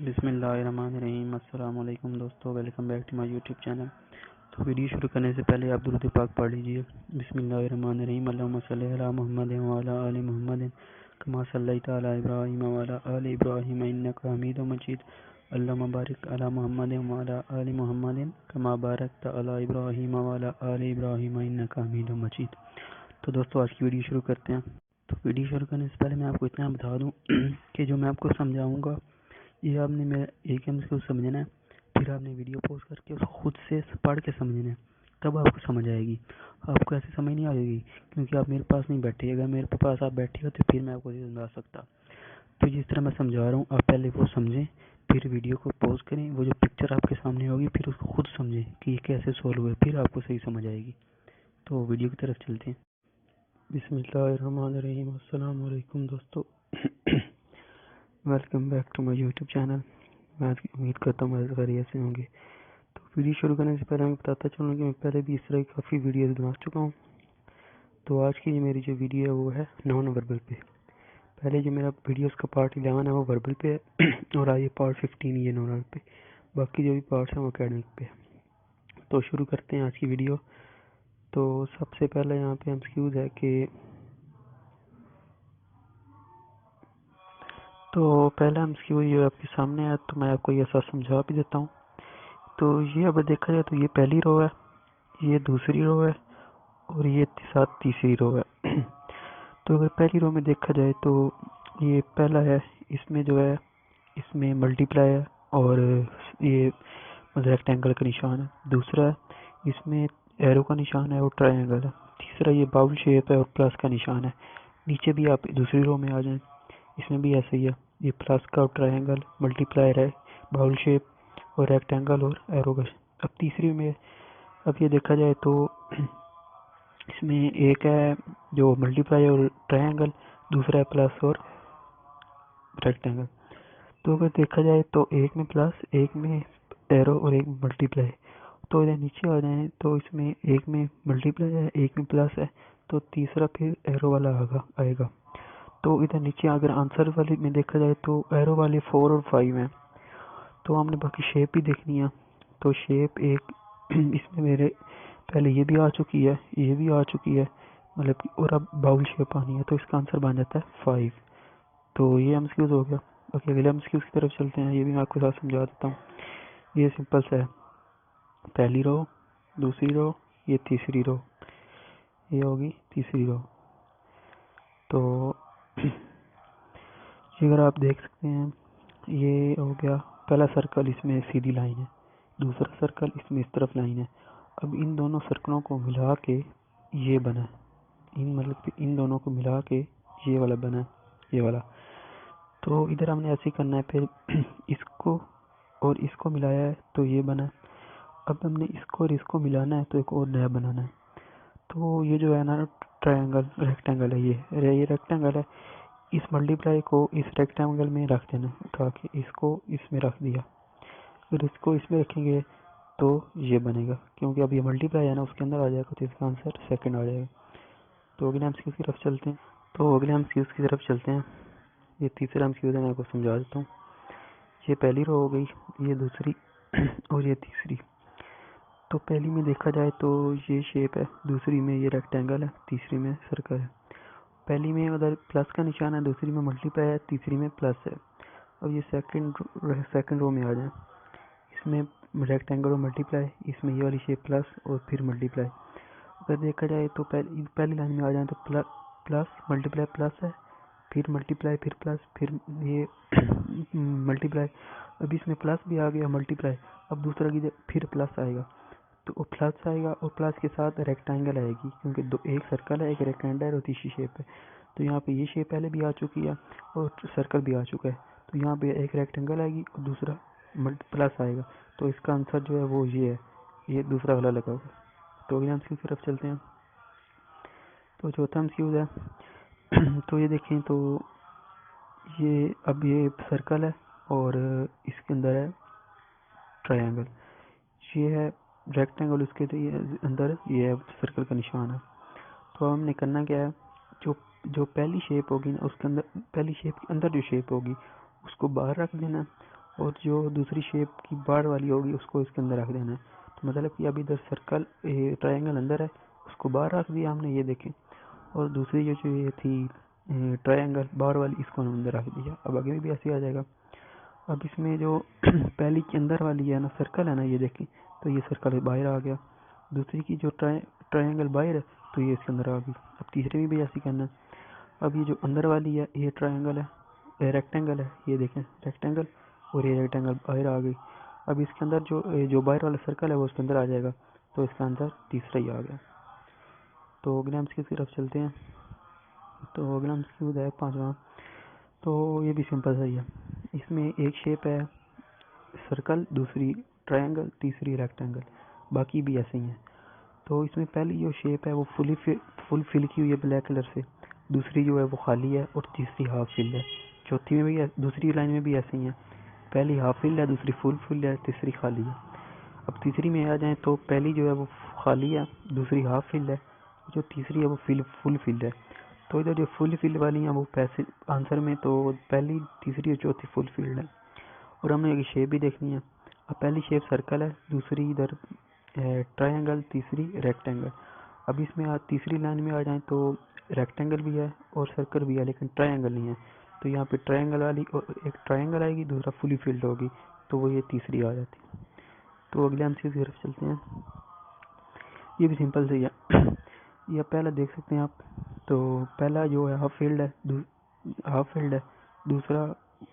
बिस्मिल्लाहिर्रहमानिर्रहीम। अस्सलाम वालेकुम दोस्तों, welcome back to my YouTube channel. तो वीडियो शुरू करने से पहले आप दुरूद पाक पढ़ लीजिए। बिस्मिल्लाहिर्रहमानिर्रहीम। अल्लाहुम्मा सल्लि अला मुहम्मद व अला आलि मुहम्मद कमा सल्लैता अला इब्राहीम व अला आलि इब्राहीम इन्नका हमीदुम मजीद। अल्लाहुम्मा बारिक अला मुहम्मद व अला आलि मुहम्मद कमा बारकता अला इब्राहीम व अला आलि इब्राहीम इन्नका हमीदुम मजीद। तो दोस्तों, आज की वीडियो शुरू करते हैं। तो वीडियो शुरू करने से पहले मैं आपको इतना बता दूं कि जो मैं आपको समझाऊंगा ये आपने मेरा एक एम से समझना है, फिर आपने वीडियो पॉज करके उसको खुद से पढ़ के समझना है, तब आपको समझ आएगी। आपको ऐसे समझ नहीं आएगी क्योंकि आप मेरे पास नहीं बैठे। अगर मेरे पास आप बैठे हो तो फिर मैं आपको समझा सकता। तो जिस तरह मैं समझा रहा हूँ आप पहले वो समझें, फिर वीडियो को पॉज करें, वो जो पिक्चर आपके सामने होगी फिर उसको खुद समझें कि ये कैसे सॉल्व हुआ, फिर आपको सही समझ आएगी। तो वीडियो की तरफ चलते हैं। बिस्मिल्लाहिर्रहमानिर्रहीम। अस्सलाम वालेकुम दोस्तों, welcome back to my YouTube channel. मैं आज की उम्मीद करता हूँ मेरे खैरियत से होंगे। तो वीडियो शुरू करने से पहले मैं बताता चलूँ कि मैं पहले भी इस तरह की काफ़ी वीडियोस बना चुका हूँ। तो आज की मेरी जो वीडियो है वो है नॉन वर्बल पे। पहले जो मेरा वीडियोस का पार्ट 11 है वो वर्बल पे है और आज ये पार्ट 15 ये नॉन वर्बल पे। बाकी जो भी पार्ट्स हैं वो अकेडमिक पे है। तो शुरू करते हैं आज की वीडियो। तो सबसे पहले यहाँ पे एमसीक्यूज है कि तो पहला एमसीक्यू ये आपके सामने है, तो मैं आपको ये साथ समझा भी देता हूँ। तो ये अब देखा जाए तो ये पहली रो है, ये दूसरी रो है और ये साथ तीसरी रो है। तो अगर पहली रो में देखा जाए तो ये पहला है, इसमें जो है इसमें मल्टीप्लाई है और ये रेक्टेंगल का निशान है। दूसरा है, इसमें एरो का निशान है और ट्रायंगल है। तीसरा ये बाउल शेप है और प्लस का निशान है। नीचे भी आप दूसरी रो में आ जाएं, इसमें भी ऐसे ही है, ये प्लस का और ट्रायंगल, मल्टीप्लायर है, बाउल शेप और रेक्टेंगल और एरो का। अब तीसरी में अब ये देखा जाए तो इसमें एक है जो मल्टीप्लाई और ट्रायंगल, दूसरा है प्लस और रेक्टेंगल। तो अगर देखा जाए तो एक में प्लस, एक में एरो और एक में मल्टीप्लाई। तो इधर नीचे आ जाए तो इसमें एक में मल्टीप्लाई है, एक में प्लस है, तो तीसरा फिर एरो वाला आएगा। तो इधर नीचे अगर आंसर वाले में देखा जाए तो एरो वाले 4 और 5 हैं। तो हमने बाकी शेप भी देखनी है। तो शेप एक इसमें मेरे पहले ये भी आ चुकी है, ये भी आ चुकी है, मतलब कि और अब बाउल शेप आनी है, तो इसका आंसर बन जाता है 5। तो ये एमसीक्यूज हो गया। बाकी अगले एमसीक्यूज की तरफ चलते हैं, ये भी मैं आपके साथ समझा देता हूँ। ये सिंपल सा है, पहली रो, दूसरी रो, ये तीसरी रो, ये होगी तीसरी रो। तो ये अगर आप देख सकते हैं, ये हो गया पहला सर्कल, इसमें सीधी लाइन है, दूसरा सर्कल इसमें इस तरफ लाइन है। अब इन दोनों सर्कलों को मिला के ये बना, इन दोनों को मिला के ये वाला बना, ये वाला। तो इधर हमने ऐसे ही करना है, फिर इसको और इसको मिलाया है तो ये बना। अब हमने इसको और इसको मिलाना है तो एक और नया बनाना है। तो ये जो है ना ट्रायंगल रेक्टेंगल है, ये रेक्टेंगल है। इस मल्टीप्लाई को इस रेक्टेंगल में रख देना, उठा के इसको इसमें रख दिया। अगर इसको इसमें रखेंगे तो ये बनेगा, क्योंकि अब ये मल्टीप्लाई है ना उसके अंदर आ जाएगा, तो इसका आंसर सेकंड आ जाएगा। तो अगले एमसीक्यू की तरफ चलते हैं। ये तीसरा एमसीक्यू मैं आपको समझा देता हूँ। ये पहली रो हो गई, ये दूसरी और ये तीसरी। तो पहली में देखा जाए तो ये शेप है, दूसरी में ये रेक्टेंगल है, तीसरी में सर्कल है। पहली में उधर प्लस का निशान है, दूसरी में मल्टीप्लाई है, तीसरी में प्लस है। अब ये सेकंड रो में आ जाए, इसमें रेक्टेंगल और मल्टीप्लाई, इसमें ये वाली शेप प्लस और फिर मल्टीप्लाई। अगर देखा जाए तो पहली लाइन में आ जाए तो प्लस मल्टीप्लाई प्लस है, फिर मल्टीप्लाई फिर प्लस, फिर ये मल्टीप्लाई। अब इसमें प्लस भी आ गया, मल्टीप्लाई। अब दूसरा की फिर प्लस आएगा, तो वो प्लस आएगा और प्लस के साथ रेक्टेंगल आएगी, क्योंकि एक सर्कल है, एक रेक्टेंगल है और तीसरी शेप है। तो यहाँ पे ये शेप पहले भी आ चुकी है और सर्कल भी आ चुका है। तो यहाँ पे एक रेक्टेंगल आएगी और दूसरा प्लस आएगा। तो इसका आंसर जो है वो ये है, ये दूसरा वाला लगा होगा। तो अगले एमसीक्यू की तरफ चलते हैं। तो चौथा एमसीक्यू है तो ये देखें तो ये अब ये सर्कल है और इसके अंदर है ट्रायंगल, ये है रेक्टेंगल, उसके अंदर ये है सर्कल का निशान है। तो हमने करना क्या है, जो पहली शेप होगी ना उसके अंदर, पहली शेप के अंदर जो शेप होगी उसको बाहर रख देना और जो दूसरी शेप की बार वाली होगी उसको इसके अंदर रख देना है। तो मतलब कि अभी इधर सर्कल ट्रायंगल अंदर है, उसको बाहर रख दिया हमने, ये देखें। और दूसरी जो ये थी ट्रायंगल बार वाली, इसको हमने अंदर रख दिया। अब आगे भी ऐसे आ जाएगा। अब इसमें जो पहली के अंदर वाली है ना सर्कल है ना, ये देखें, तो ये सर्कल बाहर आ गया। दूसरी की जो ट्रायंगल बाहर है तो ये इसके अंदर आ गई। अब तीसरे में भी ऐसे करना है। अब ये जो अंदर वाली है ये ट्रायंगल है, रेक्टेंगल है, ये देखें रेक्टेंगल, और ये रेक्टेंगल बाहर आ गई। अब इसके अंदर जो बाहर वाला सर्कल है वो उसके अंदर आ जाएगा, तो इसका आंसर तीसरा ही आ गया। तो अगले हम इसकी तरफ चलते हैं। तो अगला हम इसकी है पांचवा। तो ये भी सिंपल सा ही है। इसमें एक शेप है सर्कल, दूसरी ट्रायंगल, तीसरी रेक्टेंगल, बाकी भी ऐसे ही हैं। तो इसमें पहली जो शेप है वो फुल फिल की हुई है ब्लैक कलर से, दूसरी जो है वो खाली है, और तीसरी हाफ फिल है। चौथी में भी दूसरी लाइन में भी ऐसे ही है, पहली हाफ फिल है, दूसरी फुल फिल है, तीसरी खाली है। अब तीसरी में आ जाए तो पहली जो है वो खाली है, दूसरी हाफ फिल है, जो तीसरी है वो फुल फिल है। तो इधर जो फुल फिल वाली है वो पैसे आंसर में तो पहली, तीसरी और चौथी फुल फिल्ड है। और हमने एक शेप भी देखनी है। अब पहली शेप सर्कल है, दूसरी इधर ट्रायंगल, तीसरी रेक्टेंगल। अब इसमें तीसरी लाइन में आ जाए तो रेक्टेंगल भी है और सर्कल भी है, लेकिन ट्रायंगल नहीं है। तो यहाँ पे ट्रायंगल वाली और एक ट्रायंगल आएगी, दूसरा फुली फिल्ड होगी, तो वो ये तीसरी आ जाती है। तो अगले हम इसकी तरफ चलते हैं। ये भी सिंपल से है। यह पहला देख सकते हैं आप। तो पहला जो है हाफ फील्ड है, दूसरा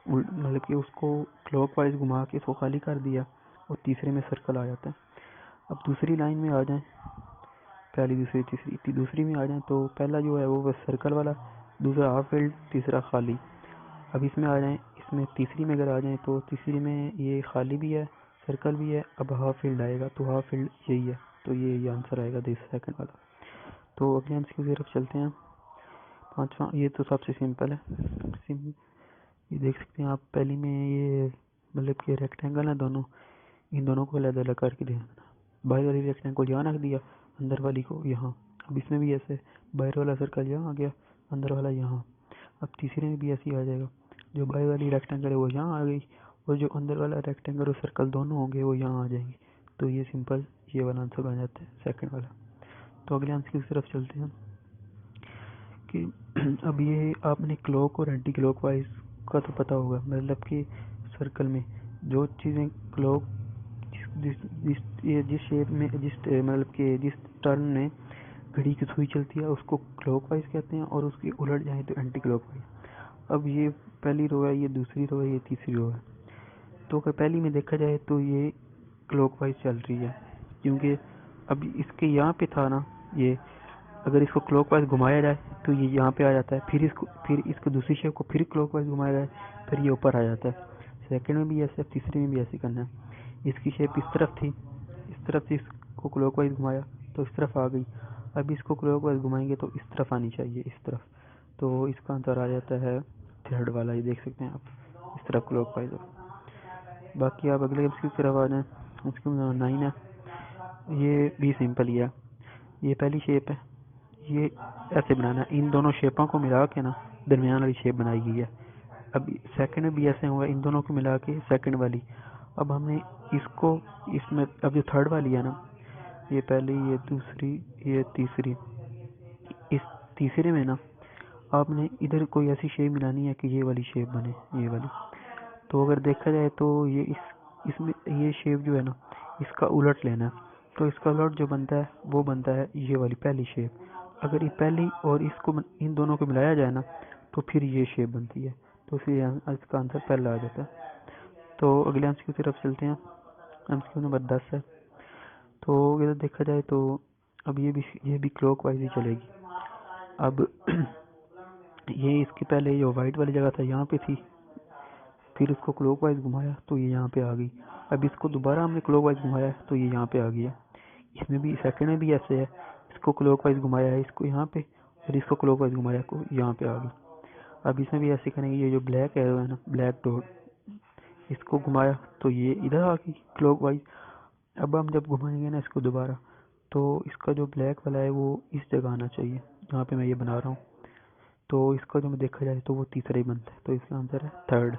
मतलब कि उसको क्लॉकवाइज घुमा के इसको खाली कर दिया, और तीसरे में सर्कल आ जाता है। अब दूसरी लाइन में आ जाए, पहली दूसरी तीसरी, दूसरी में आ जाए तो पहला जो है वो बस सर्कल वाला, दूसरा हाफ फील्ड, तीसरा खाली। अब इसमें आ जाए, इसमें तीसरी में अगर आ जाए तो तीसरी में ये खाली भी है, सर्कल भी है, अब हाफ फील्ड आएगा, तो हाफ फील्ड यही है, तो ये आंसर आएगा सेकंड वाला। तो अगले हम इसकी तरफ चलते हैं। पांचवा, ये तो सबसे सिंपल है। ये देख सकते हैं आप, पहली में ये मतलब कि रेक्टेंगल है दोनों, इन दोनों को अलग अलग करके देखना। बाहर वाली रेक्टेंगल को यहाँ रख दिया, अंदर वाली को यहाँ। अब इसमें भी ऐसे, बाहर वाला सर्कल यहाँ आ गया, अंदर वाला यहाँ। अब तीसरे में भी ऐसे ही आ जाएगा, जो बाहर वाली रेक्टेंगल है वो यहाँ आ गई, और जो अंदर वाला रेक्टेंगल और सर्कल दोनों होंगे वो यहाँ आ जाएंगे। तो ये सिंपल, ये वाला आंसर बन जाता है सेकंड वाला। तो अगले आंसर की तरफ चलते हैं कि अब ये आपने क्लॉक और एंटी क्लॉक वाइज का तो पता होगा, मतलब कि सर्कल में जो चीज़ें क्लॉक जिस शेप में मतलब कि जिस टर्न में घड़ी की सुई चलती है उसको क्लॉकवाइज कहते हैं, और उसकी उलट जाए तो एंटी क्लॉकवाइज। अब ये पहली रो है, ये दूसरी रो है, ये तीसरी रो है। तो अगर पहली में देखा जाए तो ये क्लॉकवाइज चल रही है, क्योंकि अब इसके यहाँ पे था ना ये, अगर इसको क्लॉकवाइज घुमाया जाए तो ये यहाँ पे आ जाता है, फिर इसको दूसरी शेप को फिर क्लॉकवाइज घुमाया जाए, फिर ये ऊपर आ जाता है। सेकंड में भी ऐसे, तीसरे में भी ऐसे करना है। इसकी शेप इस तरफ थी, इस तरफ से इसको क्लॉकवाइज घुमाया तो इस तरफ आ गई। अब इसको क्लॉकवाइज घुमाएंगे तो इस तरफ आनी चाहिए, इस तरफ। तो इसका आंसर आ जाता है थर्ड वाला, ये देख सकते हैं आप, इस तरफ क्लॉकवाइज। बाकी आप अगले इसकी तरफ आ जाए, उसकी 9 है। ये भी सिंपल ही है। ये पहली शेप है, ये ऐसे बनाना है, इन दोनों शेपों को मिला के ना दरमियान वाली शेप बनाई गई है। अब सेकंड में भी ऐसे हुआ, इन दोनों को मिला के सेकंड वाली। अब हमने इसको इसमें, अब जो थर्ड वाली है ना, ये पहली, ये दूसरी, ये तीसरी, इस तीसरे में ना आपने इधर कोई ऐसी शेप मिलानी है कि ये वाली शेप बने, ये वाली। तो अगर देखा जाए तो ये इसमें ये शेप जो है ना, इसका उलट लेना है। तो इसका उलट जो बनता है वो बनता है ये वाली पहली शेप। अगर ये पहली और इसको इन दोनों को मिलाया जाए ना तो फिर ये शेप बनती है, तो इसका आंसर पहला आ जाता है। तो अगले आंसर की तरफ चलते हैं। आंसर नंबर 10 है। तो इधर देखा जाए तो अब ये भी क्लॉकवाइज ही चलेगी। अब ये इसके पहले जो वाइट वाली जगह था यहाँ पे थी, फिर इसको क्लॉकवाइज घुमाया तो ये यहाँ पे आ गई। अब इसको दोबारा हमने क्लॉकवाइज घुमाया तो ये यहाँ पे आ गई है। इसमें भी सेकंड में भी ऐसे है, इसको क्लॉकवाइज घुमाया है इसको यहाँ पे, फिर इसको क्लॉकवाइज घुमाया को यहाँ पे आ गई। अब इसमें भी ऐसे करेंगे, ये जो ब्लैक है ना, ब्लैक डॉट, इसको घुमाया तो ये इधर आ गई क्लॉकवाइज। अब हम जब घुमाएंगे ना इसको दोबारा, तो इसका जो ब्लैक वाला है वो इस जगह आना चाहिए जहाँ पे मैं ये बना रहा हूँ। तो इसका जो देखा जाए तो वो तीसरा ही बनता है, तो इसका आंसर है थर्ड।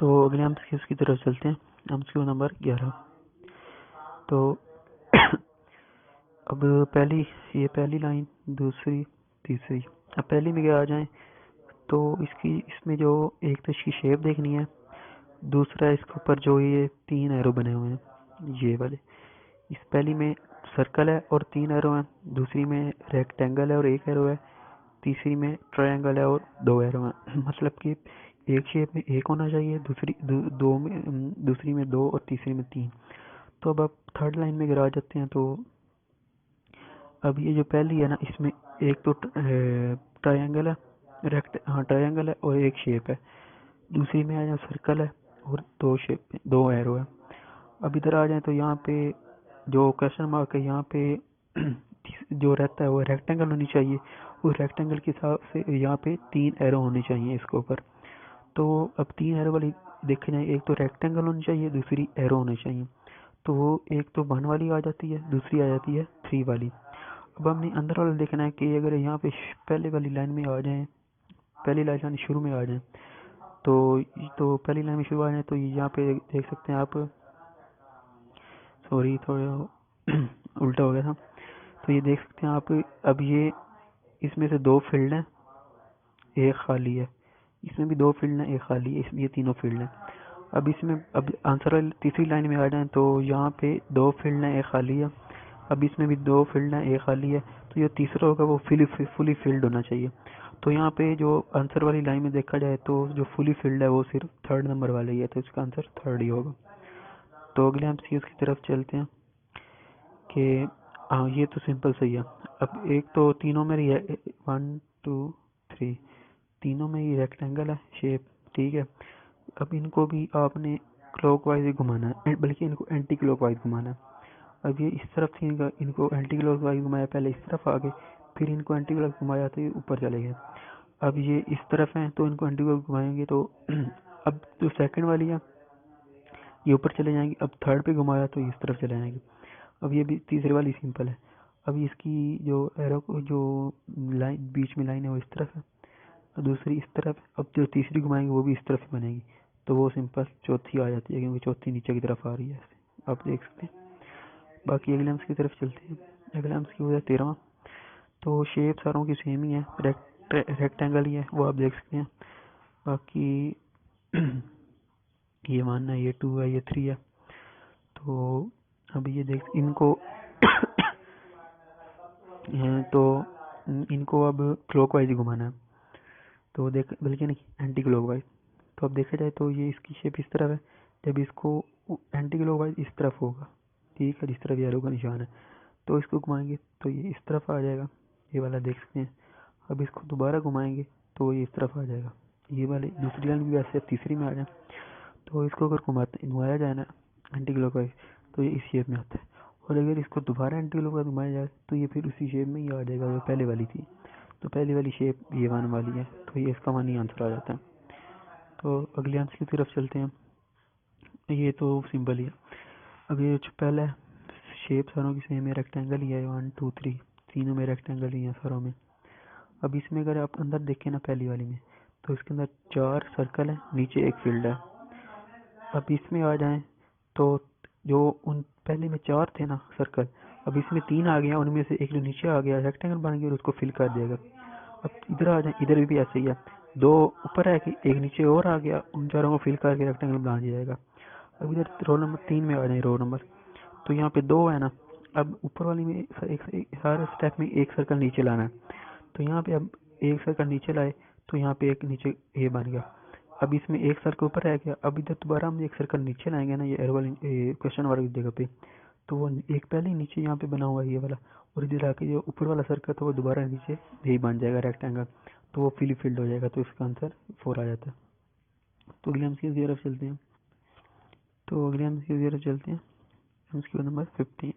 तो अगले हम की तरफ चलते हैं। MCQ number 11। तो अब ये पहली लाइन, दूसरी, तीसरी। अब पहली में क्या आ जाए तो इसमें जो एक तो इसकी शेप देखनी है, दूसरा इसके ऊपर जो ये 3 एरो बने हुए हैं ये वाले। इस पहली में सर्कल है और 3 एरो हैं, दूसरी में रेक्टेंगल है और 1 एरो है, तीसरी में ट्रायंगल है और 2 एरो हैं। मतलब कि एक शेप में 1 होना चाहिए, दूसरी में 2 और तीसरी में 3। तो अब आप थर्ड लाइन में गिरा जाते हैं। तो अब ये जो पहली है ना, इसमें एक तो ट्रायंगल है, ट्रायंगल है और एक शेप है। दूसरी में आ जाए सर्कल है और 2 एरो है। अब इधर आ जाए तो यहाँ पे जो क्वेश्चन मार्क है यहाँ पे जो रहता है वो रेक्टेंगल होनी चाहिए, और रेक्टेंगल के हिसाब से यहाँ पे 3 एरो होने चाहिए इसके ऊपर। तो अब 3 एरो वाली देखा जाए, एक तो रेक्टेंगल होनी चाहिए, दूसरी एरो होनी चाहिए। तो वो एक तो 1 वाली आ जाती है, दूसरी आ जाती है 3 वाली। अब हमने अंदर वाला देखना है कि अगर यहाँ पे पहले वाली लाइन में आ जाए, पहली लाइन शुरू में आ जाए, तो पहली लाइन में शुरू आ जाए तो यहाँ पे देख सकते हैं आप, सॉरी थोड़ा उल्टा हो गया था। तो ये देख सकते हैं आप, अब ये इसमें से 2 फील्ड हैं, एक खाली है। इसमें भी 2 फील्ड हैं, एक खाली है। इसमें ये तीनों फील्ड हैं। अब आंसर वाली तीसरी लाइन में आ जाए तो यहाँ पे 2 फील्ड हैं, एक खाली है। अब इसमें भी 2 फील्ड हैं, एक खाली है। तो ये तीसरा होगा वो फुली फील्ड होना चाहिए। तो यहाँ पे जो आंसर वाली लाइन में देखा जाए तो जो फुली फील्ड है वो सिर्फ 3rd नंबर वाला ही है, तो इसका आंसर 3rd ही होगा। तो अगले हम सी की तरफ चलते हैं कि हाँ ये तो सिंपल सही है। अब एक तो तीनों में 1 2 3 तीनों में ही रेक्टेंगल है शेप, ठीक है। अब इनको भी आपने क्लॉकवाइज ही घुमाना है, बल्कि इनको एंटी क्लॉकवाइज घुमाना है। अब ये इस तरफ से इनको एंटी क्लॉकवाइज घुमाया, पहले इस तरफ आ गए, फिर इनको एंटी क्लॉक घुमाया तो ये ऊपर चले गए। अब ये इस तरफ हैं तो इनको एंटी क्लॉक घुमाएंगे तो अब जो सेकंड वाली है ये ऊपर चले जाएंगे। अब थर्ड पे घुमाया तो इस तरफ चले जाएंगे। अब ये भी तीसरी वाली सिंपल है। अब इसकी जो एरो जो लाइन बीच में लाइन है वो इस तरफ है, और दूसरी इस तरफ। अब जो तीसरी घुमाएंगे वो भी इस तरफ बनेगी, तो वो सिंपल चौथी आ जाती है, क्योंकि चौथी नीचे की तरफ आ रही है ऐसे आप देख सकते हैं। बाकी अगले की तरफ चलते हैं। अगले की हो गया 13वां। तो शेप सारों की सेम ही है, रेक्टेंगल ही है, वो आप देख सकते हैं। बाकी ये 1 है, ये 2 है, ये 3 है। तो अब ये देख इनको तो इनको अब क्लॉकवाइज घुमाना है, तो देख बल्कि नहीं एंटी क्लॉकवाइज। तो अब देखा जाए तो ये इसकी शेप इस तरफ है, जब इसको एंटी क्लॉकवाइज इस तरफ होगा, ठीक है, जिस तरफ एरो का निशान है, तो इसको घुमाएंगे तो ये इस तरफ आ जाएगा, ये वाला देख सकते हैं। अब इसको दोबारा घुमाएंगे तो ये इस तरफ आ जाएगा, ये वाले दूसरी लाइन भी वैसे तीसरी में आ जाए। तो इसको अगर घुमाया जाए ना एंटी क्लॉकवाइज तो ये इस शेप में आता है, और अगर इसको दोबारा एंटी क्लॉकवाइज घुमाया जाए तो ये फिर उसी शेप में ही आ जाएगा जो पहले वाली थी। तो पहली वाली शेप ये 1 वाली है, तो ये इसका 1 ही आंसर आ जाता है। तो अगले आंसर की तरफ चलते हैं। ये तो सिंपल ही है। अब ये जो पहला है, शेप सारों की सेम है, रेक्टेंगल ही है, 1 2 3 तीनों में रेक्टेंगल ही है सारों में। अब इसमें अगर आप अंदर देखें ना पहली वाली में, तो इसके अंदर 4 सर्कल है, नीचे एक फील्ड है। अब इसमें आ जाए तो जो उन पहले में 4 थे ना सर्कल, अब इसमें 3 आ गया, उनमें से एक जो नीचे आ गया रेक्टेंगल बन गया और उसको फिल कर देगा। अब इधर आ जाए, इधर भी ऐसे ही है, 2 ऊपर है कि एक नीचे और आ गया, उन चारों को फिल करके रेक्टेंगल बना दिया जाएगा। अब इधर रोल नंबर 3 में आ जाए, रो नंबर, तो यहाँ पे 2 है ना। अब ऊपर वाली में एक हर स्टेप में एक सर्कल नीचे लाना है, तो यहाँ पे अब एक सर्कल नीचे लाए तो यहाँ पे एक नीचे ये बन गया। अब इसमें एक सर्कल ऊपर रह गया, अब इधर दोबारा हम एक सर्कल नीचे लाएंगे ना, ये एरो वाली क्वेश्चन वाली जगह पे, तो वो एक पहले ही नीचे यहाँ पे बना हुआ है ये वाला, और इधर आके जो ऊपर वाला सर्कल था वो दोबारा नीचे यही बन जाएगा रेक्टेंगल, तो वो फिली फिल्ड हो जाएगा, तो इसका आंसर 4 आ जाता है। तो अगले हम की तरफ चलते हैं। तो अगले हम की तरफ चलते हैं, एमसीक्यू नंबर 15।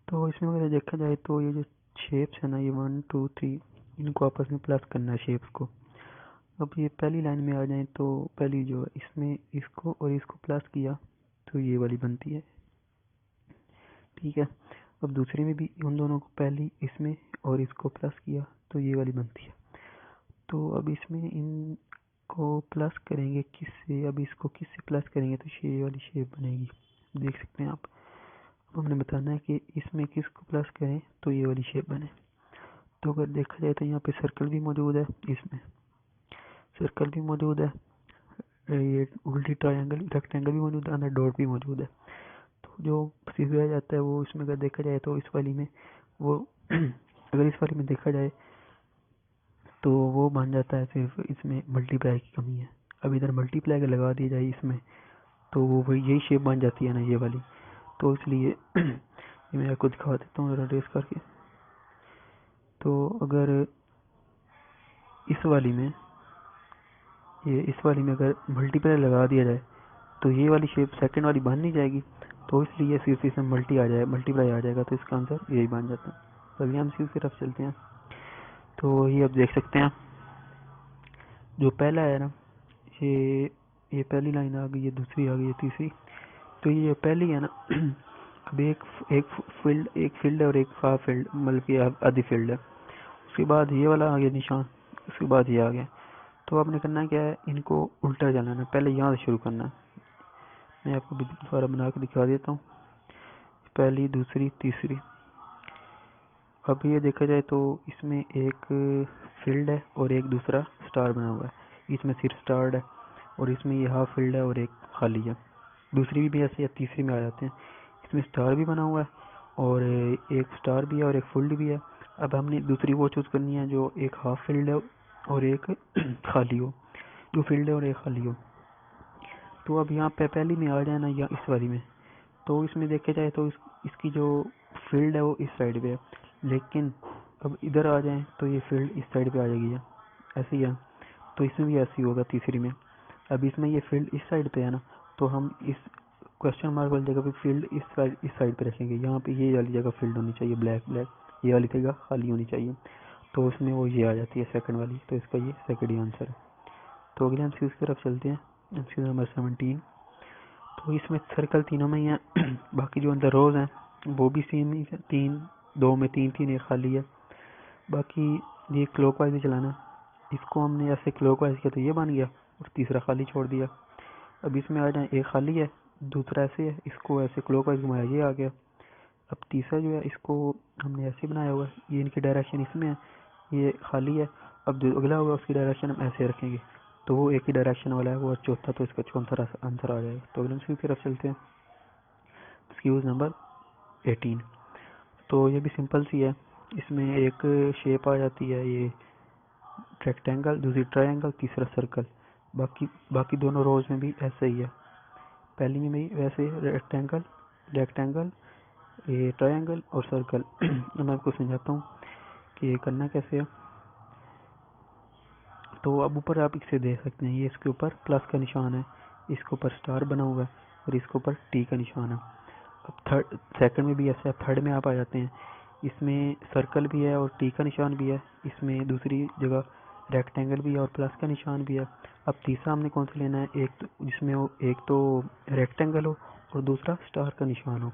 तो इसमें अगर देखा जाए तो ये जो शेप्स है ना, ये 1 2 3 इनको आपस में प्लस करना है शेप्स को। अब ये पहली लाइन में आ जाए तो पहली जो है इसमें इसको और इसको प्लस किया तो ये वाली बनती है, ठीक है। अब दूसरे में भी उन दोनों को पहली इसमें और इसको प्लस किया तो ये वाली बनती है। तो अब इसमें इन को प्लस करेंगे किससे, अब इसको किससे प्लस करेंगे तो ये वाली शेप बनेगी, देख सकते हैं आप। अब हमने बताना है कि इसमें किसको प्लस करें तो ये वाली शेप बने। तो अगर देखा जाए तो यहाँ पे सर्कल भी मौजूद है, इसमें सर्कल भी मौजूद है, ये उल्टी ट्रायंगल रेक्टेंगल भी मौजूद है, अंदर डॉट भी मौजूद है। तो जो सीधा जाता है वो इसमें अगर देखा जाए तो इस वाली में वो अगर इस वाली में देखा जाए तो वो बन जाता है, सिर्फ इसमें मल्टीप्लाई की कमी है। अब इधर मल्टीप्लाई लगा दिया जाए इसमें तो वो यही शेप बन जाती है ना ये वाली। तो इसलिए ये मैं आपको दिखा देता हूँ जरा ट्रेस करके। तो अगर इस वाली में अगर मल्टीप्लाई लगा दिया जाए तो ये वाली शेप सेकंड वाली बन नहीं जाएगी, तो इसलिए सिर्फ इसमें मल्टीप्लाई आ जाएगा, तो इसका आंसर यही बन जाता है। तो अभी हम सिर्फ तरफ चलते हैं। तो ये अब देख सकते हैं जो पहला है ना, ये पहली लाइन आ गई, ये दूसरी आ गई, ये तीसरी। तो ये पहली है ना अब एक फील्ड है और एक हाफ फील्ड, मतलब कि आधी फील्ड है। उसके बाद ये वाला आ गया निशान, उसके बाद ये आ गया। तो आपने करना क्या है, इनको उल्टा चलाना है, पहले यहाँ से शुरू करना है। मैं आपको दोबारा बना के दिखा देता हूँ, पहली दूसरी तीसरी। अब ये देखा जाए तो इसमें एक फील्ड है और एक दूसरा स्टार बना हुआ है, इसमें सिर्फ स्टार है, और इसमें ये हाफ फील्ड है और एक खाली है। दूसरी भी ऐसे या तीसरी में आ जाते हैं, इसमें स्टार भी बना हुआ है और एक स्टार भी है और एक फील्ड भी है। अब हमने दूसरी वो चूज करनी है जो एक हाफ फील्ड है और एक खाली हो, जो फील्ड है और एक खाली हो। तो अब यहाँ पे पहली में आ जाए ना या इस वाली में, तो इसमें देखे जाए तो इसकी जो फील्ड है वो इस साइड पे है, लेकिन अब इधर आ जाए तो ये फील्ड इस साइड पे आ जाएगी है, ऐसे ही है। तो इसमें भी ऐसे ही होगा तीसरी में। अब इसमें ये फील्ड इस साइड पे है ना, तो हम इस क्वेश्चन मार्क वाली जगह पे फील्ड इस साइड पे रखेंगे। यहाँ पे ये वाली जगह फील्ड होनी चाहिए ब्लैक, ये वाली जगह खाली होनी चाहिए। तो उसमें वो ये आ जाती है सेकंड वाली, तो इसका ये सेकंड ही आंसर है। तो अगले एमसीक्यू की तरफ चलते हैं, एमसीक्यू नंबर 17। तो इसमें सर्कल तीनों में ही है बाकी जो अंदर रोज हैं वो भी सेम ही है, दो में तीन एक खाली है। बाकी ये क्लॉकवाइज भी चलाना, इसको हमने ऐसे क्लॉकवाइज किया तो ये बन गया और तीसरा खाली छोड़ दिया। अब इसमें आ जाए एक खाली है, दूसरा ऐसे है, इसको ऐसे क्लॉकवाइज घुमाया, ये आ गया। अब तीसरा जो है इसको हमने ऐसे बनाया हुआ है, ये इनकी डायरेक्शन इसमें है, ये खाली है। अब जो अगला होगा उसकी डायरेक्शन हम ऐसे रखेंगे, तो वो एक ही डायरेक्शन वाला है वो, चौथा तो इसका चौथा आंसर आ जाएगा। तो अगले की तरफ चलते हैं, एक्सक्यूज नंबर 18। तो ये भी सिंपल सी है, इसमें एक शेप आ जाती है, ये रेक्टेंगल, दूसरी ट्रायंगल, तीसरा सर्कल। बाकी दोनों रोज में भी ऐसे ही है, पहली में भी वैसे रेक्टेंगल ये ट्रायंगल और सर्कल। मैं आपको समझाता हूँ कि ये करना कैसे है। तो अब ऊपर आप इसे देख सकते हैं, ये इसके ऊपर प्लस का निशान है, इसके ऊपर स्टार बना हुआ है और इसके ऊपर टी का निशान है। अब थर्ड सेकंड में भी ऐसा है, थर्ड में आप आ जाते हैं, इसमें सर्कल भी है और टी का निशान भी है, इसमें दूसरी जगह रेक्टेंगल भी है और प्लस का निशान भी है। अब तीसरा हमने कौन सा लेना है, जिसमें एक तो रेक्टेंगल हो और दूसरा स्टार का निशान हो।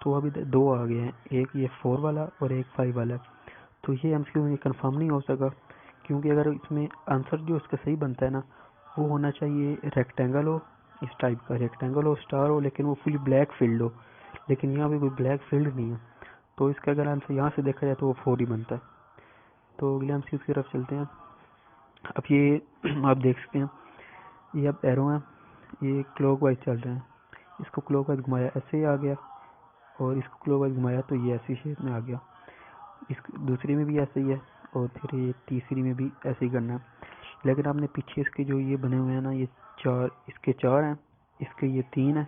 तो अभी दो आ गए हैं, एक ये 4 वाला और एक 5 वाला। तो ये एमसीक्यू में कंफर्म नहीं हो सका, क्योंकि अगर इसमें आंसर जो इसका सही बनता है ना, वो होना चाहिए रेक्टेंगल हो, इस टाइप का रेक्टेंगल हो, स्टार हो, लेकिन वो फुली ब्लैक फील्ड हो। लेकिन यहाँ पे कोई ब्लैक फील्ड नहीं है, तो इसका अगर आंसर यहाँ से देखा जाए तो वो 4 ही बनता है। तो अगले हम इसकी तरफ चलते हैं। अब ये आप देख सकते हैं, ये अब एरो है, ये क्लॉकवाइज चल रहे हैं, इसको क्लॉकवाइज घुमाया ऐसे ही आ गया और इसको क्लॉकवाइज घुमाया तो ये ऐसी शेप में आ गया। इस दूसरी में भी ऐसे ही है और फिर ये तीसरी में भी ऐसे ही करना है। लेकिन आपने पीछे इसके जो ये बने हुए हैं ना, ये चार, इसके 4 हैं, इसके ये 3 है,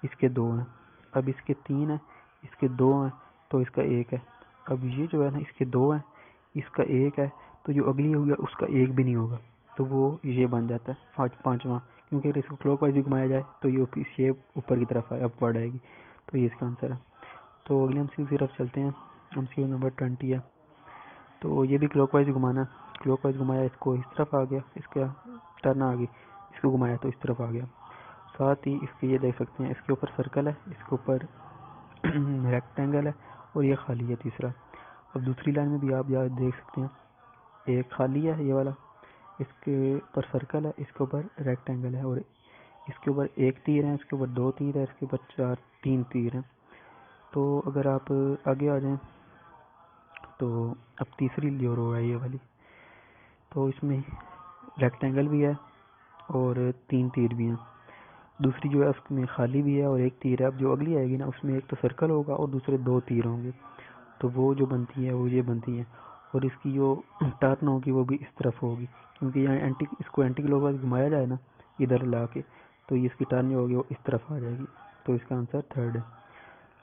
इसके 2 हैं। अब इसके 3 है, इसके 2 हैं, तो इसका 1 है। अब ये जो है ना, इसके 2 हैं, इसका 1 है, तो जो अगली होगी उसका 1 भी नहीं होगा, तो वो ये बन जाता है पांचवा, क्योंकि अगर इसको क्लॉकवाइज भी घुमाया जाए तो ये शेप ऊपर की तरफ अपवर्ड आएगी, तो ये इसका आंसर है। तो अगले एमसीक्यू की तरफ चलते हैं, एमसीक्यू नंबर 20 है। तो ये भी क्लॉकवाइज घुमाना, क्लॉकवाइज घुमाया इसको इस तरफ आ गया, इसका टर्न आ गई, इसको घुमाया तो इस तरफ आ गया। साथ ही इसके ये देख सकते हैं, इसके ऊपर सर्कल है, इसके ऊपर रेक्टेंगल है और ये खाली है तीसरा। अब दूसरी लाइन में भी आप यहाँ देख सकते हैं, एक खाली है ये वाला, इसके ऊपर सर्कल है, इसके ऊपर रेक्टेंगल है, और इसके ऊपर एक तीर है, इसके ऊपर दो तीर है, इसके ऊपर तीन तीर हैं। तो अगर आप आगे आ जाएं तो अब तीसरी जो रो है ये वाली, तो इसमें रेक्टेंगल भी है और तीन तीर भी हैं। दूसरी जो है उसमें खाली भी है और एक तीर है। अब जो अगली आएगी ना उसमें एक तो सर्कल होगा और दूसरे दो तीर होंगे, तो वो जो बनती है वो ये बनती है। और इसकी जो टर्न होगी वो भी इस तरफ होगी, क्योंकि यहाँ इसको एंटी क्लॉकवाइज घुमाया जाए ना इधर ला के, तो ये इसकी टर्न जो होगी वो इस तरफ आ जाएगी। तो इसका आंसर थर्ड है।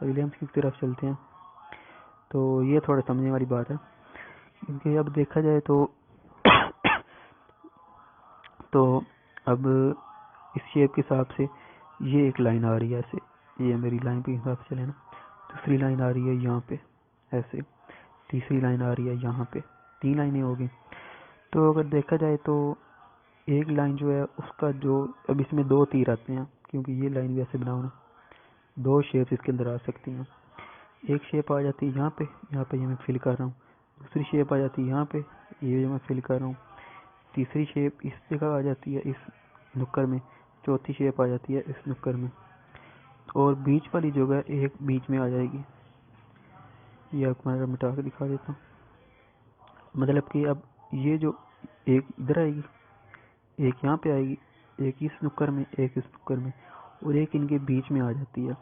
अगले हम इसकी तरफ चलते हैं। तो ये थोड़ा समझने वाली बात है, क्योंकि अब देखा जाए तो तो अब इस शेप के हिसाब से ये एक लाइन आ रही है ऐसे, ये मेरी लाइन के हिसाब से चले ना, दूसरी लाइन आ रही है यहाँ पे ऐसे, तीसरी लाइन आ रही है यहाँ पे, तीन लाइनें होगी। तो अगर देखा जाए तो एक लाइन जो है उसका जो, अब इसमें दो तीर आते हैं क्योंकि ये लाइन भी ऐसे बनाओ ना, दो शेप्स इसके अंदर आ सकती हैं। एक शेप आ जाती है यहाँ पे ये मैं फिल कर रहा हूँ, दूसरी शेप आ जाती है यहाँ पे, ये मैं फिल कर रहा हूँ, तीसरी शेप इस जगह आ जाती है इस नुक्कर में, चौथी शेप आ जाती है इस नुक्कर में, और बीच वाली जगह एक बीच में आ जाएगी। ये आपको मैं मिटा के दिखा देता हूँ। मतलब कि अब ये जो एक इधर आएगी, एक यहाँ पे आएगी, एक इस नुक्कर में, एक इस नुक्कर में, और एक इनके बीच में आ जाती है।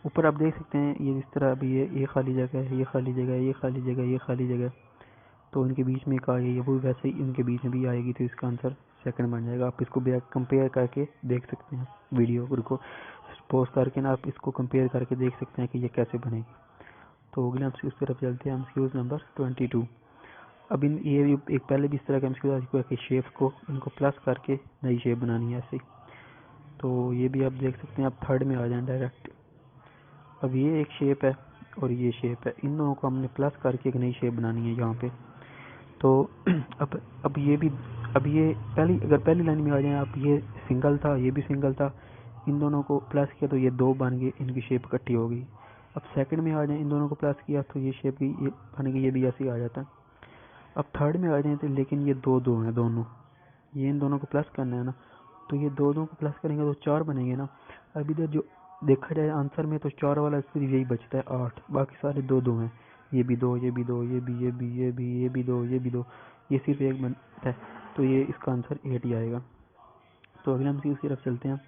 ऊपर आप देख सकते हैं ये इस तरह, अभी ये खाली जगह है, ये खाली जगह है, ये खाली जगह, ये खाली जगह, तो इनके बीच में एक आ गई है, वो वैसे ही इनके बीच में भी आएगी, तो इसका आंसर सेकंड बन जाएगा। आप इसको भी कंपेयर करके देख सकते हैं, वीडियो को पॉज करके ना आप इसको कंपेयर करके देख सकते हैं कि ये कैसे बनेगी। तो अगले हम उस तरफ चलते हैं, एमसीक्यूज नंबर 22। अब ये एक पहले भी इस तरह का एमसीक्यू कि शेप को इनको प्लस करके नई शेप बनानी है ऐसे, तो ये भी आप देख सकते हैं। आप थर्ड में आ जाए डायरेक्ट। अब ये एक शेप है और ये शेप है, इन दोनों को हमने प्लस करके एक नई शेप बनानी है यहाँ पे। तो अब ये भी, अब ये पहली लाइन में आ जाए आप, ये सिंगल था, ये भी सिंगल था, इन दोनों को प्लस किया तो ये दो बन गए, इनकी शेप इकट्ठी हो गई। अब सेकंड में आ जाए, इन दोनों को प्लस किया तो ये शेप भी ये बन गई, ये भी ऐसे ही आ जाता है। अब थर्ड में आ जाए तो, लेकिन ये दो दो हैं दोनों, ये इन दोनों को प्लस करना है ना, तो ये दो को प्लस करेंगे तो चार बनेंगे ना। अब इधर जो देखा जाए आंसर में तो चार वाला सिर्फ यही बचता है 8, बाकी सारे दो दो हैं, ये भी दो, ये भी दो, ये भी, ये भी, ये भी, ये भी दो, ये भी दो, ये सिर्फ एक बनता है, तो ये इसका आंसर 8 ही आएगा। तो अगले हम इसी तरफ चलते हैं।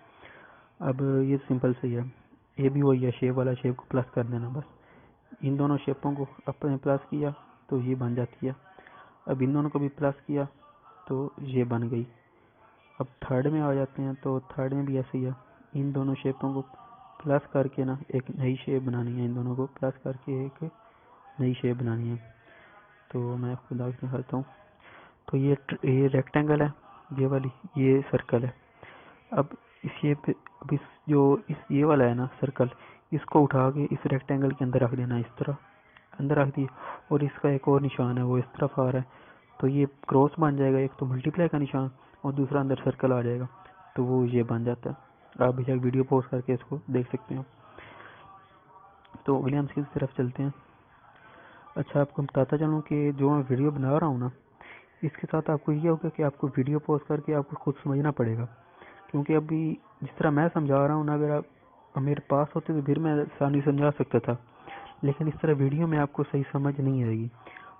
अब ये सिंपल सही है, ये भी वही है, शेप वाला, शेप को प्लस कर देना बस। इन दोनों शेपों को अपने प्लस किया तो ये बन जाती है। अब इन दोनों को भी प्लस किया तो ये बन गई। अब थर्ड में आ जाते हैं, तो थर्ड में भी ऐसे ही है, इन दोनों शेपों को प्लस करके ना एक नई शेप बनानी है, इन दोनों को प्लस करके एक नई शेप बनानी है। तो मैं आपको दिखाता हूँ। तो ये रेक्टेंगल है, ये वाली, ये सर्कल है। अब इस शेप, अब इस ये वाला है ना सर्कल, इसको उठा के इस रेक्टेंगल के अंदर रख देना, इस तरह अंदर रख दिए, और इसका एक और निशान है वो इस तरफ आ रहा है, तो ये क्रॉस बन जाएगा, एक तो मल्टीप्लाई का निशान और दूसरा अंदर सर्कल आ जाएगा, तो वो ये बन जाता है। आप बेशक वीडियो पॉज करके इसको देख सकते हो। तो अगले हम इसकी तरफ चलते हैं। अच्छा, आपको बताता चलूँ कि जो मैं वीडियो बना रहा हूँ ना, इसके साथ आपको ये होगा कि आपको वीडियो पॉज करके आपको खुद समझना पड़ेगा, क्योंकि अभी जिस तरह मैं समझा रहा हूँ ना, अगर आप मेरे पास होते तो फिर मैं आसानी समझा सकता था, लेकिन इस तरह वीडियो में आपको सही समझ नहीं आएगी।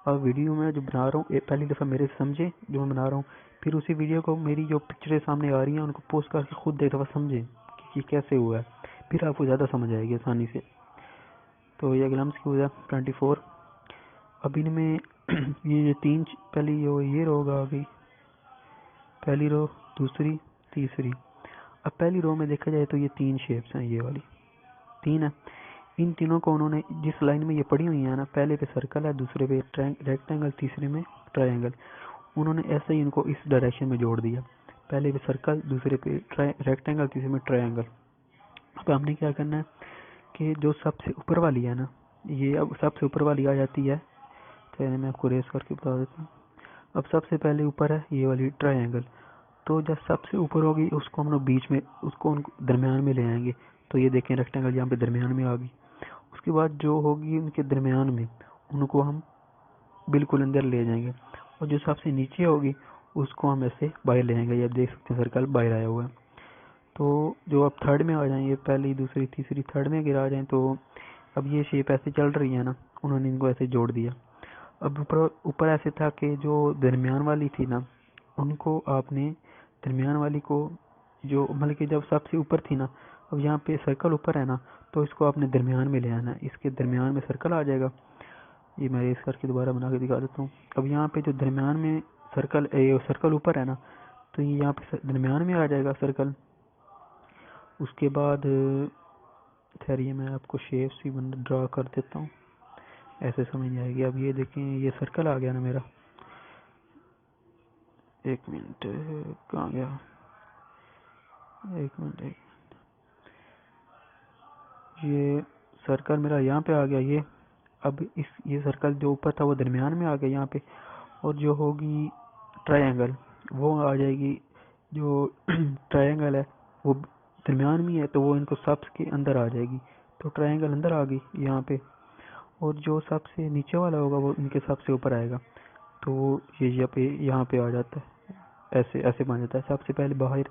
और वीडियो में जो बना रहा हूँ पहली दफ़ा मेरे समझे जो मैं बना रहा हूँ, फिर उसी वीडियो को मेरी जो पिक्चरें सामने आ रही हैं उनको पोस्ट करके खुद एक दफ़ा समझें कि कैसे हुआ है, फिर आपको ज़्यादा समझ आएगी आसानी से। तो ये अगला की हो जाए 24। अब इनमें ये तीन, पहली ये रो आ गई, पहली रो, दूसरी, तीसरी। अब पहली रो में देखा जाए तो ये तीन शेप्स हैं, ये वाली तीन है। इन तीनों को उन्होंने जिस लाइन में ये पड़ी हुई है ना, पहले पे सर्कल है, दूसरे पे रेक्टेंगल, तीसरे में ट्रायंगल, उन्होंने ऐसे ही इनको इस डायरेक्शन में जोड़ दिया, पहले पे सर्कल, दूसरे पे रेक्टेंगल, तीसरे में ट्रायंगल। अब हमने क्या करना है कि जो सबसे ऊपर वाली है ना, ये अब सबसे ऊपर वाली आ जाती है, चलिए मैं आपको रेस करके बता देता हूँ। अब सबसे पहले ऊपर है ये वाली ट्रायंगल, तो जब सबसे ऊपर होगी उसको हम लोग बीच में, उसको दरमियान में ले आएंगे, तो ये देखें रेक्टेंगल यहाँ पे दरमियान में आ गई। उसके बाद जो होगी उनके दरमियान में, उनको हम बिल्कुल अंदर ले जाएंगे, और जो सबसे नीचे होगी उसको हम ऐसे बाहर ले आएंगे। ये आप देख सकते हैं सर्कल बाहर आया हुआ है। तो जो अब थर्ड में आ जाए, ये पहली दूसरी तीसरी थर्ड में गिरा जाए, तो अब ये शेप ऐसे चल रही है ना, उन्होंने इनको ऐसे जोड़ दिया। अब ऊपर ऊपर ऐसे था कि जो दरमियान वाली थी ना, उनको आपने दरमियान वाली को जो मतलब कि जब सबसे ऊपर थी ना, अब यहाँ पे सर्कल ऊपर है ना, तो इसको आपने दरमियान में ले आना है। इसके दरमियान में सर्कल आ जाएगा। ये मैं इस करके दोबारा बना के दिखा देता हूँ। अब यहाँ पे जो दरमियान में सर्कल ऊपर है ना, तो ये यहाँ पे दरमियान में आ जाएगा सर्कल। उसके बाद ठहरिए मैं आपको शेप सी ड्रा कर देता हूँ, ऐसे समझ आएगी। अब ये देखें, ये सर्कल आ गया ना मेरा। एक मिनट, कहाँ गया, एक मिनट। ये सर्कल मेरा यहाँ पे आ गया। ये अब ये सर्कल जो ऊपर था वो दरमियान में आ गया यहाँ पे, और जो होगी ट्रायंगल वो आ जाएगी। जो ट्रायंगल है वो दरमियान में है, तो वो इनको सबसे के अंदर आ जाएगी। तो ट्रायंगल अंदर आ गई यहाँ पे, और जो सबसे नीचे वाला होगा वो इनके सबसे ऊपर आएगा। तो ये यहाँ पे आ जाता है, ऐसे ऐसे बन जाता है। सबसे पहले बाहर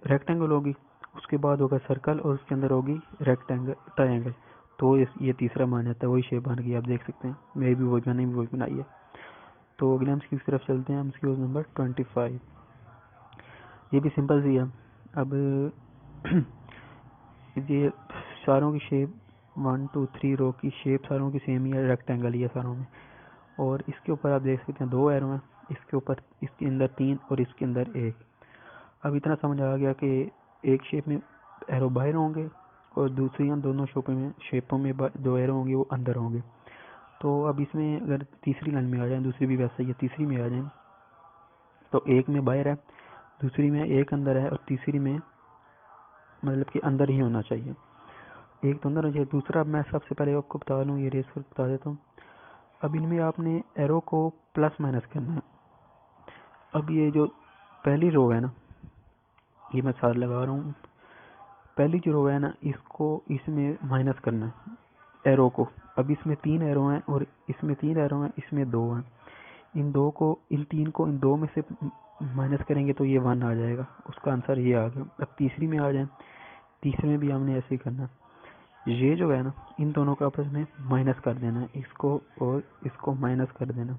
रेक्टेंगल होगी, उसके बाद होगा सर्कल, और उसके अंदर होगी ट्रायंगल। तो ये तीसरा मान जाता है, वही शेप बन गई। आप देख सकते हैं, मैंने भी वही बनाई है। तो अगले एमसीक्यू की तरफ चलते हैं। MCQ number 25। ये भी सिंपल सी है। अब ये सारों की शेप 1 2 3 रो की शेप सारों की सेम ही है, रेक्टेंगल ही है सारों में। और इसके ऊपर आप देख सकते हैं 2 एरो हैं, इसके ऊपर इसके अंदर 3 और इसके अंदर 1। अब इतना समझ आ गया कि एक शेप में एरो बाहर होंगे और दूसरी दोनों शेपों में 2 एरो होंगे वो अंदर होंगे। तो अब इसमें अगर तीसरी लाइन में आ जाए, दूसरी भी वैसा ही है, तीसरी में आ जाए तो एक में बाहर है, दूसरी में एक अंदर है, और तीसरी में मतलब कि अंदर ही होना चाहिए। एक तो अंदर होना चाहिए। दूसरा मैं सबसे पहले आपको बता दूँ, ये रेस पर बता देता हूँ। अब इनमें आपने एरो को प्लस माइनस करना है। अब ये जो पहली रो है ना, ये मैं साथ लगा रहा हूँ, पहली जो रो है ना, इसको इसमें माइनस करना है एरो को। अब इसमें 3 एरो हैं और इसमें 3 एरो हैं, इसमें 2 हैं। इन 3 को इन 2 में से माइनस करेंगे तो ये 1 आ जाएगा। उसका आंसर ये आ गया। अब तीसरी में आ जाए, तीसरे में भी हमने ऐसे ही करना है। ये जो है ना, इन दोनों को आपस में माइनस कर देना है, इसको और इसको माइनस कर देना।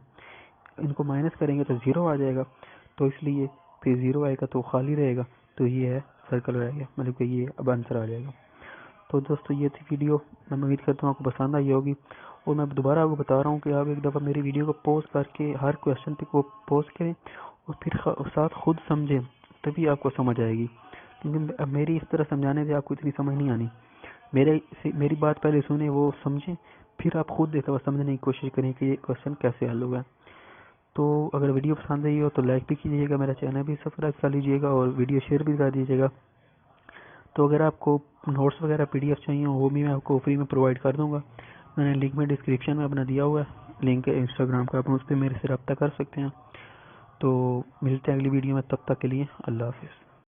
इनको माइनस करेंगे तो 0 आ जाएगा, तो इसलिए फिर 0 आएगा तो खाली रहेगा, तो ये है सर्कल रहेगा, मतलब कि ये अब आंसर आ जाएगा। तो दोस्तों ये थी वीडियो, मैं उम्मीद करता हूँ आपको पसंद आई होगी। और मैं दोबारा आपको बता रहा हूँ कि आप एक दफ़ा मेरी वीडियो को पॉज करके हर क्वेश्चन पे को पॉज करें और फिर साथ खुद समझें, तभी आपको समझ आएगी। क्योंकि मेरी इस तरह समझाने से आपको इतनी समझ नहीं आनी। मेरी बात पहले सुने, वो समझें, फिर आप खुद एक दफ़ा समझने की कोशिश करें कि ये क्वेश्चन कैसे हल हुआ है। तो अगर वीडियो पसंद आई हो तो लाइक भी कीजिएगा, मेरा चैनल भी सब्सक्राइब कर लीजिएगा और वीडियो शेयर भी कर दीजिएगा। तो अगर आपको नोट्स वगैरह PDF चाहिए वो भी मैं आपको फ्री में प्रोवाइड कर दूंगा। मैंने लिंक में डिस्क्रिप्शन में अपना दिया हुआ है, लिंक है इंस्टाग्राम का, आप उस पर मेरे से रब्ता कर सकते हैं। तो मिलते हैं अगली वीडियो में, तब तक के लिए अल्लाह हाफिज़।